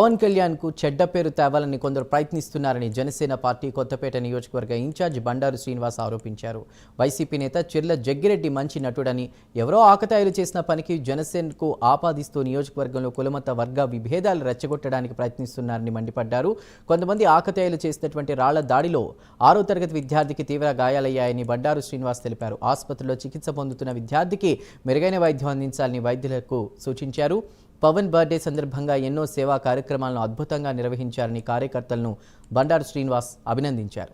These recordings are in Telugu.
పవన్ కళ్యాణ్ కు చెడ్డ పేరు తేవాలని కొందరు ప్రయత్నిస్తున్నారని జనసేన పార్టీ కొత్తపేట నియోజకవర్గ ఇన్ఛార్జ్ బండారు శ్రీనివాస్ ఆరోపించారు. వైసీపీ నేత చిర్ల జగ్గిరెడ్డి మంచి నటుడని, ఎవరో ఆకతాయిలు చేసిన పనికి జనసేనకు ఆపాదిస్తూ నియోజకవర్గంలో కులమత వర్గ విభేదాలు రెచ్చగొట్టడానికి ప్రయత్నిస్తున్నారని మండిపడ్డారు. కొంతమంది ఆకతాయిలు చేసినటువంటి రాళ్ల దాడిలో 6వ తరగతి విద్యార్థికి తీవ్ర గాయాలయ్యాయని బండారు శ్రీనివాస్ తెలిపారు. ఆసుపత్రిలో చికిత్స పొందుతున్న విద్యార్థికి మెరుగైన వైద్యం అందించాలని వైద్యులకు సూచించారు. పవన్ బర్త్డే సందర్భంగా ఎన్నో సేవా కార్యక్రమాలను అద్భుతంగా నిర్వహించారని కార్యకర్తలను బండారు శ్రీనివాస్ అభినందించారు.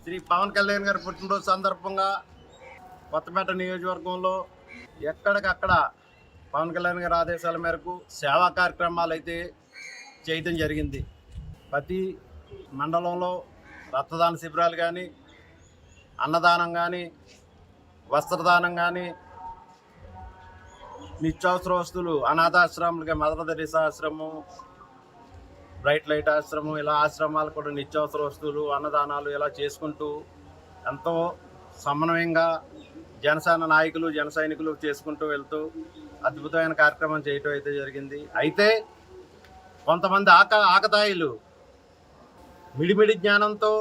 శ్రీ పవన్ కళ్యాణ్ గారి పుట్టినరోజు సందర్భంగా కొత్తపేట నియోజకవర్గంలో ఎక్కడికక్కడ పవన్ కళ్యాణ్ గారి ఆదేశాల మేరకు సేవా కార్యక్రమాలు అయితే చేయడం జరిగింది. ప్రతి మండలంలో రక్తదాన శిబిరాలు కానీ, అన్నదానం కానీ, వస్త్రదానం కానీ, నిత్యావసర వస్తువులు అనాథాశ్రమాలుగా మదర్ తెరీసా ఆశ్రమం, బ్రైట్ లైట్ ఆశ్రమం, ఇలా ఆశ్రమాలు కూడా నిత్యావసర వస్తువులు అన్నదానాలు ఇలా చేసుకుంటూ ఎంతో సమన్వయంగా జనసేన నాయకులు జన సైనికులు చేసుకుంటూ వెళ్తూ అద్భుతమైన కార్యక్రమం చేయటం అయితే జరిగింది. అయితే కొంతమంది ఆకతాయిలు మిడిమిడి జ్ఞానంతో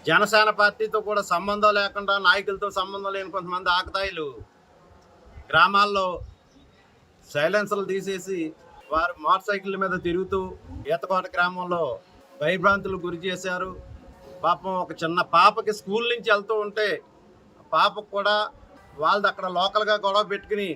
జనసేన పార్టీతో కూడా సంబంధం లేకుండా, నాయకులతో సంబంధం లేని కొంతమంది ఆకతాయిలు గ్రామాల్లో సైలెన్సర్లు తీసేసి వారు మోటార్ సైకిళ్ళ మీద తిరుగుతూ ఈతకోట గ్రామంలో భయభ్రాంతులు గురి చేశారు. పాపం ఒక చిన్న పాపకి స్కూల్ నుంచి వెళ్తూ ఉంటే పాపకు కూడా వాళ్ళది అక్కడ లోకల్గా గొడవ పెట్టుకుని